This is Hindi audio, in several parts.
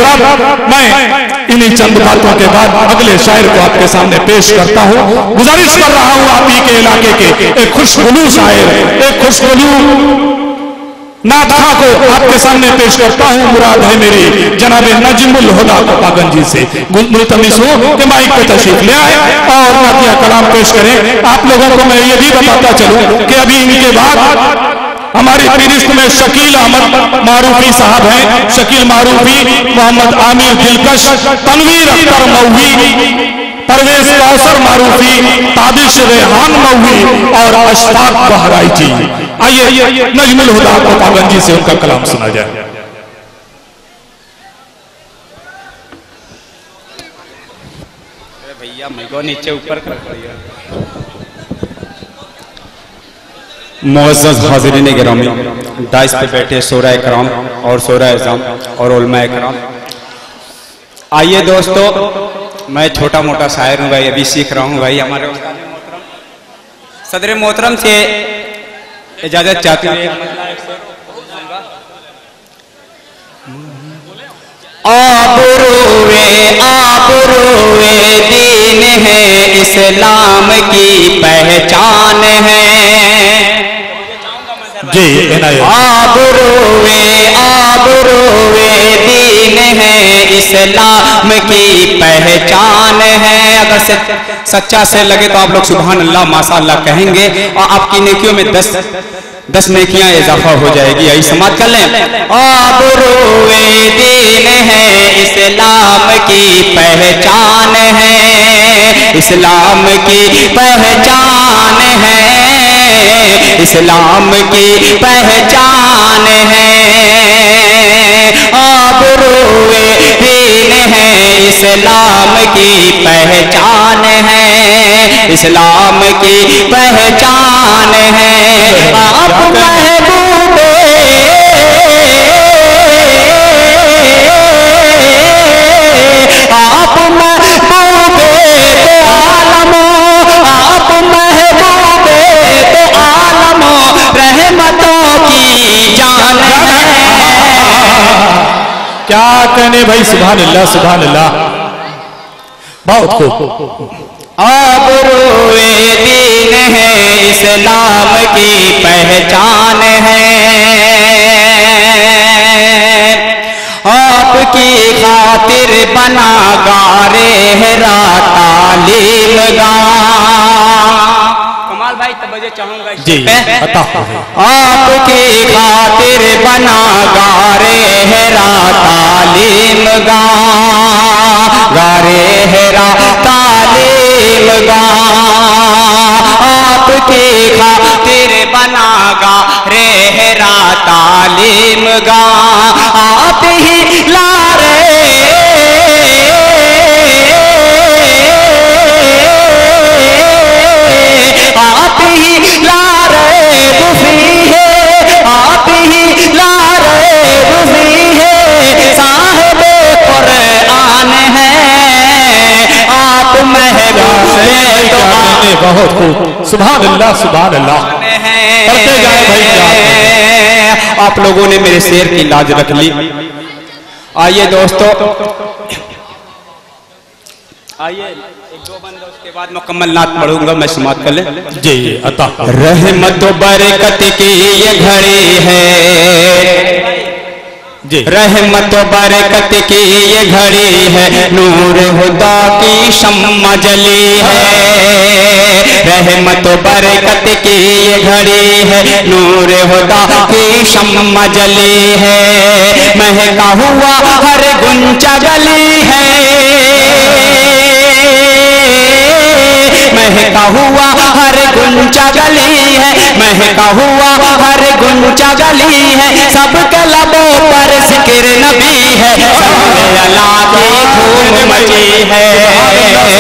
हज़रात, मैं इन्हीं चंद बातों के बाद अगले शायर को आपके सामने पेश करता हूँ। गुजारिश कर रहा हूँ आप ही के इलाके के एक खुशगुलू शायर, एक खुशगुलू नाथा को आपके सामने पेश करता हूँ। मुराद है मेरी जनाब नजमुल हुदा पागन जी से मुल्तमिस हूँ कि माइक पे तशरीफ ले आए और नातिया कलाम पेश करें। आप लोगों को मैं ये भी बताता चलूँ कि अभी इनके बाद हमारी फिरिस्त में शकील अहमद मारूफी साहब हैं, शकील मारूफी, मोहम्मद आमिर दिलकश, तनवीर अख्तर मौवी, परवेज कौसर मारूफी, ताबिश रेहान मौवी और अशफाक बहराइची। आइए नजमुल हुदा को पागन जी से उनका कलाम सुना जाए। भैया मैं को नीचे ऊपर कर दिया। मुअज़्ज़ज़ हाज़िरीन गिरामी, दाइस पे बैठे शोरा इकराम और शोरा इज़ाम और उलमा इकराम, आइए दोस्तों, मैं छोटा मोटा शायर हूँ भाई, अभी सीख रहा हूँ भाई। हमारे सदर मोहतरम से इजाजत चाहते हैं। आबरूए दीन है, इस्लाम की पहचान है जी। आबरूए दीन है, इस्लाम की पहचान है। अगर सच्चा से लगे तो आप लोग सुभान अल्लाह माशाअल्लाह कहेंगे और आपकी नेकियों में 10 नेकियां इजाफा हो जाएगी। यही समाज कर लें। आबरूए दीन है, इस्लाम की पहचान है, इस्लाम की पहचान है, इस्लाम की पहचान है। आबरूए दीन है, इस्लाम की पहचान है, इस्लाम की पहचान है। आप महबूबे आप महबूबे तो आलमो, आप महबूबे तो आलमो, रहमतों की जान है। क्या कहने भाई, सुभान अल्लाह, सुभान अल्लाह, बहुत खूब। आबरूए दीन है, इस्लाम की पहचान है। आपकी खातिर बना गारे हेरा तालीम गा। कमाल भाई तवज्जो चाहूंगा जी, आपकी खातिर बना गारे हेरा तालीम गा, गारे हेरा तालीम गा। आपकी खातिर बना गारे हेरा तालीम गा। आप ही लारे आप ही लारे बुफी है, आप ही लारे बुफी है, साहिबे कुरान है। आप महबूब तो बहुत खूब, सुभान अल्लाह, सुभान अल्लाह, पढ़ते जाए भाई। आप लोगों ने मेरे शेर की लाज रख ली। आइए दोस्तों, आइए एक दो बंद, उसके बाद मुकम्मल नात पढ़ूंगा मैं, समाप्त कर ले जी। अता रहमत बरकत की ये घड़ी है जी, रहमत बरकत की ये घड़ी है, नूर हुदा की शम्मा जली है। रहमत बरकत की ये घड़ी है, नूर हुदा की शम्मा जली है। महका हुआ हर गुंचा गली है, महका हुआ हर गुंचा गली है, महका हुआ हर गुंचा गली है। सबके लबों पर जिक्र नबी है, सल्ले अला की धूम मची है,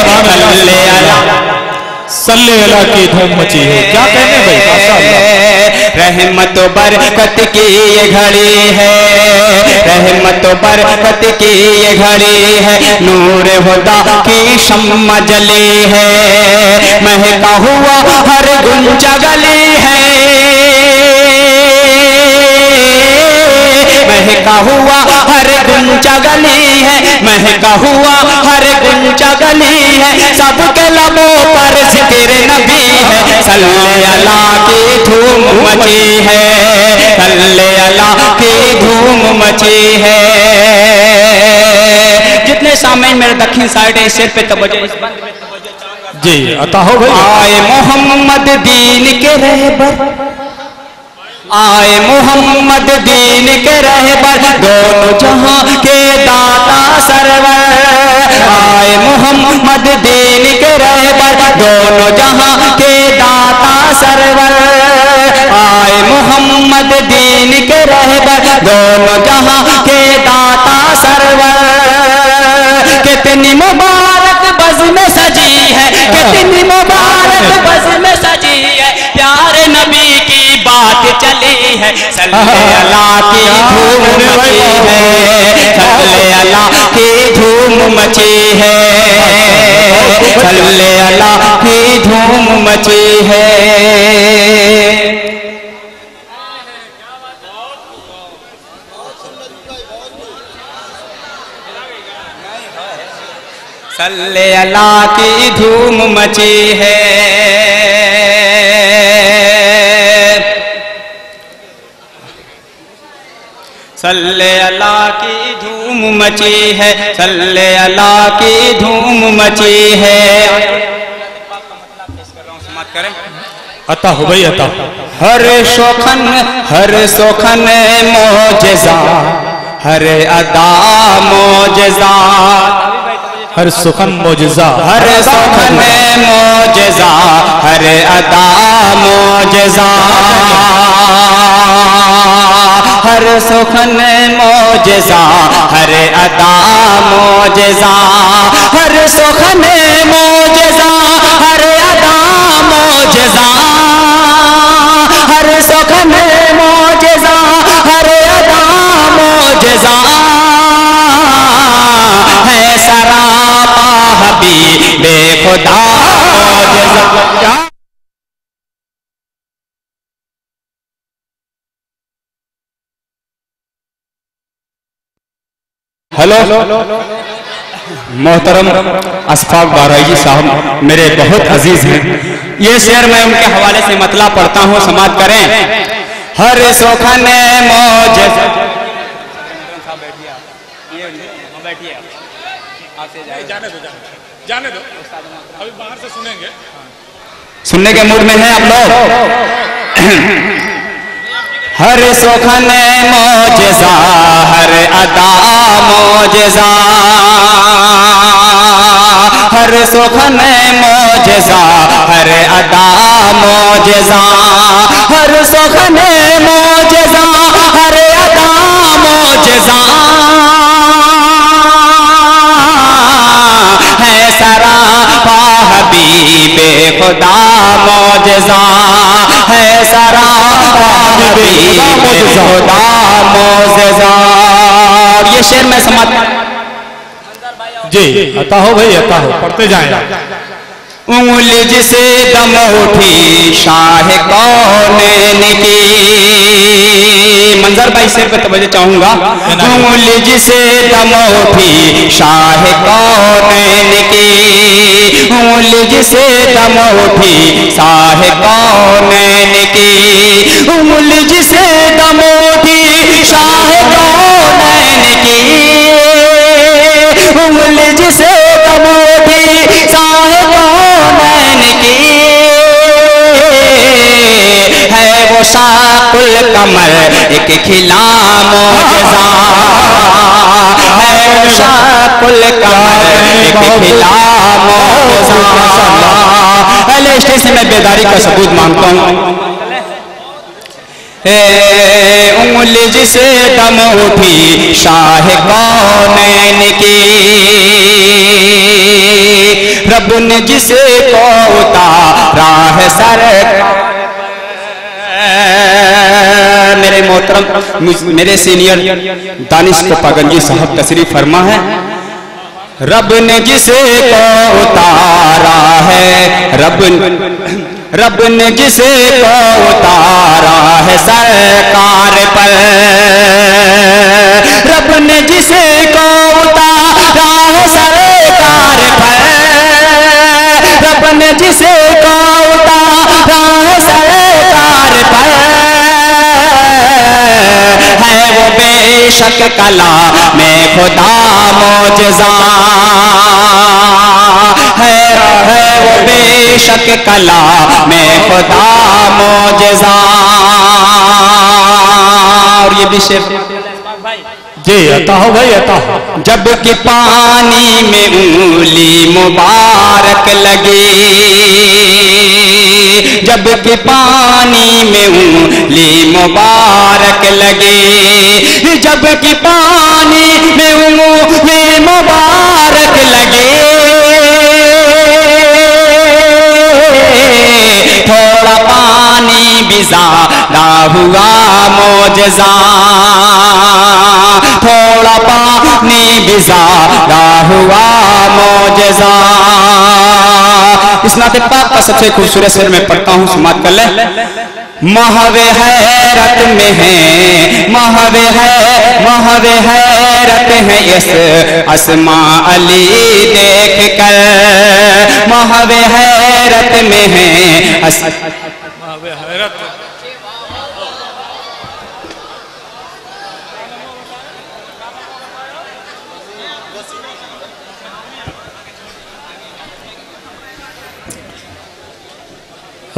सल्ले अला, सल्ले अला की धूम मची है। क्या कहने भाई, माशाअल्लाह। रहमत बरकत की ये घड़ी है, रहमत बरकत की ये घड़ी है, नूर हुदा की शम्मा जली है। महका हुआ हर गुंजा गली है, महका हुआ हर गुंजा गली है, महका हुआ हर गुंजा गली है, सबके लबों पर जिक्र नबी है, सल्ले अला की धूम मची है, सल्ले अला की धूम मची है। जितने सामने मेरे दक्षिण साइड है, सिर पे तवज्जो, इस बंद पे तवज्जो चाहूंगा जी अता हो भाई। आए मोहम्मद दीन के रहबर, आए मोहम्मद दीन के रहबर, दोनों जहां के दाता सरवर। आए मोहम्मद दीन के रहबर, दोनों जहां के दाता सरवर। आए मोहम्मद दीन के रहबर, दोनों जहां के दाता सरवर। कितनी मुबारक बज़ में सजी है, कितनी मुबारक बज़ में सजी है, प्यारे नबी की बात चली है, सल्ले अला की धूम मची है, सल्ले अला की धूम मची है, सल्ले अला की धूम मची है। सल्ले अला की धूम मची है। सल्ले अला की धूम मची है, सल्ले अला की धूम मची है। अता हो भाई अता। हर सोखन मोजज़ा, हर अदा मोजज़ा, हर सुखन मोजज़ा, हर सुखन मोजज़ा, हर अदा मोजज़ा, हर सुखन मोजज़ा, हर अदा मोजज़ा, हर सुखन मोजज़ा, हर अदा मोजज़ा, हर सुखन मोजज़ा, हर अदा मोजज़ा, है सरापा हबीबे खुदा मोजज़ा। हेलो मोहतरम अशफाक बाराई साहब मेरे बहुत अजीज हैं। ये शेर मैं उनके हवाले से मतला पढ़ता हूँ, समाप्त करें। हर सोखन मोजज़ा, जाने दो, अभी बाहर से सुनेंगे। सुनने के मूड में हैं आप लोग। हर सुखन मोजज़ा, हर अदा मोजज़ा, हर सुखन मोजज़ा, हर अदा मोजज़ा, हर सुखन मोजज़ा, हर अदा मोजज़ा, है सरापा हबीबे खुदा मोजज़ा, है सरापा हबीबे खुदा मोजज़ा। ये शेर में समाप्त। जी अता हो भाई अता हो, पढ़ते जाएं। उंगली जिसे दम उठी शाह कौनैन की, मंजर भाई शेर पे तवज्जो चाहूंगा। उंगली जिसे दम उठी शाह कौनैन की, उंगली जिसे दम उठी शाह कौनैन की, उंगली जिसे दम उठी शाह कौनैन की, उंगली जिसे दम उठी शाह कौनैन की, है वो शाकुल कमर एक खिला मोजज़ा, है वो शाकुल कमर एक खिला मोजज़ा। पहले स्टेज से मैं बेदारी का सबूत मांगता हूँ। उंगली जिसे दम उठी शाह कौनैन की, रब ने जिसे को उतारा है सरकार। मेरे मोहतरम मेरे सीनियर दानिश कोपागंजी साहब तशरीफ फरमा है। रब ने जिसे को उतारा है, रब ने जिसे को उतारा है सरकार पर, रब ने जिसे को उतारा बेशक कला में खुदा मौजज़ा है वो बेशक कला में खुदा मौजज़ा। और ये भी शेर जी अता हो भाई अता हो। जबकि पानी में उंगली मुबारक लगे, जबकि पानी में उंगली मुबारक लगे, जबकि पानी में उंगली मुबारक लगे, थोड़ा पानी भी ज़्यादा हुआ मौजज़ा, थोड़ा पानी भी ज़्यादा हुआ मौजज़ा। इस नाते पाक का सबसे खूबसूरत शेर में पढ़ता हूँ, समाप्त कर ले। महवे हैरत में है, महवे हैरत है इस अस्मा अली देख कर, महवे हैरत में है महवे हैरत।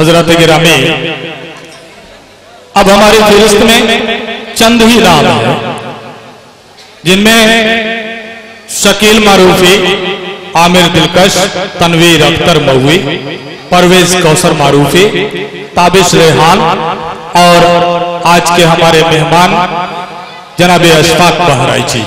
हजरत गिरामी, अब हमारी फहरिस्त में चंद ही नाम है जिनमें शकील मारूफी, आमिर दिलकश, तनवीर अख्तर मऊई, परवेज कौसर मारूफी, ताबिश रेहान और आज के हमारे मेहमान जनाब अशफाक बहराइची।